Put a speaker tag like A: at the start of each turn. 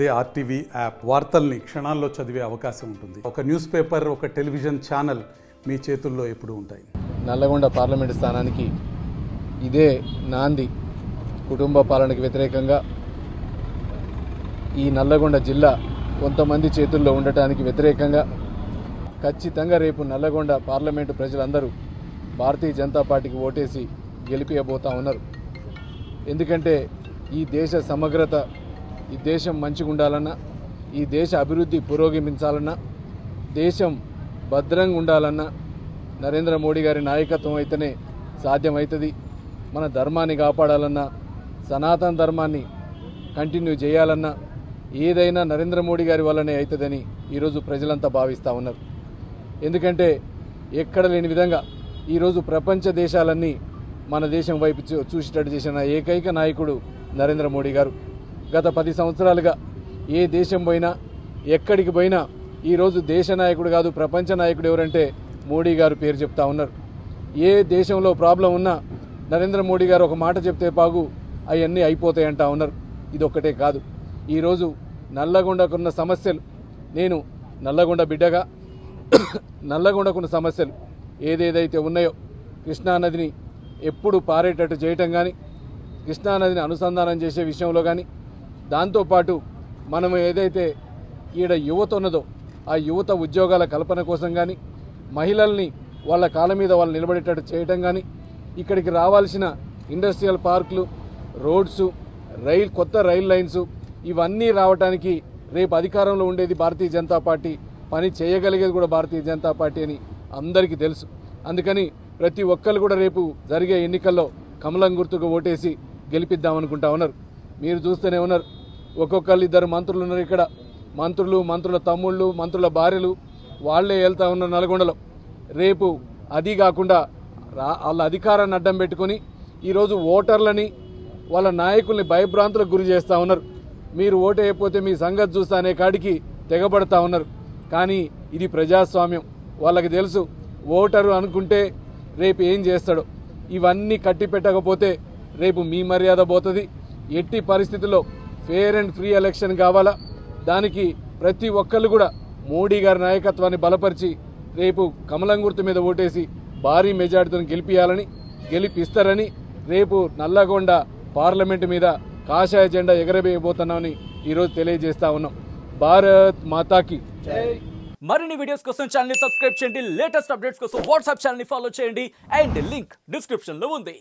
A: అదే RTV app వార్తల్ని క్షణాల్లో చదివే అవకాశం ఉంటుంది. ఒక న్యూస్ పేపర్, ఒక టెలివిజన్ ఛానల్ మీ చేతుల్లో ఎప్పుడూ ఉంటాయి.
B: నల్లగొండ పార్లమెంటు స్థానానికి ఇదే నాంది. కుటుంబ పాలనకు వ్యతిరేకంగా ఈ నల్లగొండ జిల్లా కొంతమంది చేతుల్లో ఉండటానికి వ్యతిరేకంగా ఖచ్చితంగా రేపు నల్లగొండ పార్లమెంటు ప్రజలందరూ భారతీయ జనతా పార్టీకి ఓటేసి గెలిపియబోతా ఉన్నారు. ఎందుకంటే ఈ దేశ సమగ్రత, ఈ దేశం మంచిగా ఉండాలన్నా, ఈ దేశ అభివృద్ధి పురోగమించాలన్నా, దేశం భద్రంగా ఉండాలన్నా నరేంద్ర మోడీ గారి నాయకత్వం అయితేనే సాధ్యమవుతుంది. మన ధర్మాన్ని కాపాడాలన్నా, సనాతన ధర్మాన్ని కంటిన్యూ చేయాలన్నా ఏదైనా నరేంద్ర మోడీ గారి వల్లనే అవుతుందని ఈరోజు ప్రజలంతా భావిస్తూ ఉన్నారు. ఎందుకంటే ఎక్కడ లేని విధంగా ఈరోజు ప్రపంచ దేశాలన్నీ మన దేశం వైపు చూసేటట్టు చేసిన ఏకైక నాయకుడు నరేంద్ర మోడీ గారు. గత 10 సంవత్సరాలుగా ఏ దేశం పోయినా, ఎక్కడికి పోయినా ఈరోజు దేశ నాయకుడు కాదు, ప్రపంచ నాయకుడు ఎవరంటే మోడీ గారు పేరు చెప్తా ఉన్నారు. ఏ దేశంలో ప్రాబ్లం ఉన్నా నరేంద్ర మోడీ గారు ఒక మాట చెప్తే పాగు అవన్నీ అయిపోతాయంటా ఉన్నారు. ఇదొక్కటే కాదు, ఈరోజు నల్లగొండకున్న సమస్యలు, నేను నల్లగొండ బిడ్డగా నల్లగొండకున్న సమస్యలు ఏదేదైతే ఉన్నాయో, కృష్ణానదిని ఎప్పుడు పారేటట్టు చేయటం కానీ, కృష్ణానదిని అనుసంధానం చేసే విషయంలో కానీ, దాంతోపాటు మనం ఏదైతే ఈడ యువత ఉన్నదో ఆ యువత ఉద్యోగాల కల్పన కోసం కానీ, మహిళల్ని వాళ్ళ కాళ్ళ మీద వాళ్ళు నిలబడేటట్టు చేయటం కానీ, ఇక్కడికి రావాల్సిన ఇండస్ట్రియల్ పార్కులు, రోడ్సు, కొత్త రైల్ లైన్స్ ఇవన్నీ రావడానికి రేపు అధికారంలో ఉండేది భారతీయ జనతా పార్టీ, పని చేయగలిగేది కూడా భారతీయ జనతా పార్టీ అని అందరికీ తెలుసు. అందుకని ప్రతి ఒక్కరు కూడా రేపు జరిగే ఎన్నికల్లో కమలం గుర్తుకు ఓటేసి గెలిపిద్దామనుకుంటా ఉన్నారు. మీరు చూస్తూనే ఉన్నారు, ఒక్కొక్కరు 2 మంత్రులు ఉన్నారు ఇక్కడ. మంత్రులు, మంత్రుల తమ్ముళ్ళు, మంత్రుల భార్యలు వాళ్లే వెళ్తా ఉన్నారు నల్గొండలో. రేపు అది కాకుండా వాళ్ళ అధికారాన్ని అడ్డం పెట్టుకుని ఈరోజు ఓటర్లని, వాళ్ళ నాయకుల్ని భయభ్రాంతులకు గురి చేస్తూ ఉన్నారు. మీరు ఓటు అయిపోతే మీ సంగతి చూస్తా అనే కాడికి తెగబడతా ఉన్నారు. కానీ ఇది ప్రజాస్వామ్యం, వాళ్ళకి తెలుసు ఓటరు అనుకుంటే రేపు ఏం చేస్తాడో. ఇవన్నీ కట్టి పెట్టకపోతే రేపు మీ మర్యాద పోతుంది. ఎట్టి పరిస్థితుల్లో ఫెయిర్ అండ్ ఫ్రీ ఎలక్షన్ కావాలా, దానికి ప్రతి ఒక్కళ్ళు కూడా మోడీ గారి నాయకత్వాన్ని బలపరిచి రేపు కమలం గుర్తు మీద ఓటేసి భారీ మెజార్టీతో గెలిపిస్తారని రేపు నల్లగొండ పార్లమెంటు మీద కాషాయ జెండా ఎగరవేయబోతున్నామని ఈరోజు తెలియజేస్తా ఉన్నాం. భారత్ మాతాకి జై.
C: మరిన్ని వీడియోస్ కోసం ఛానల్ ని సబ్స్క్రైబ్ చేయండి. లేటెస్ట్ అప్డేట్స్ కోసం వాట్సాప్ ఛానల్ ని ఫాలో చేయండి. అండ్ లింక్ డిస్క్రిప్షన్ లో ఉంది.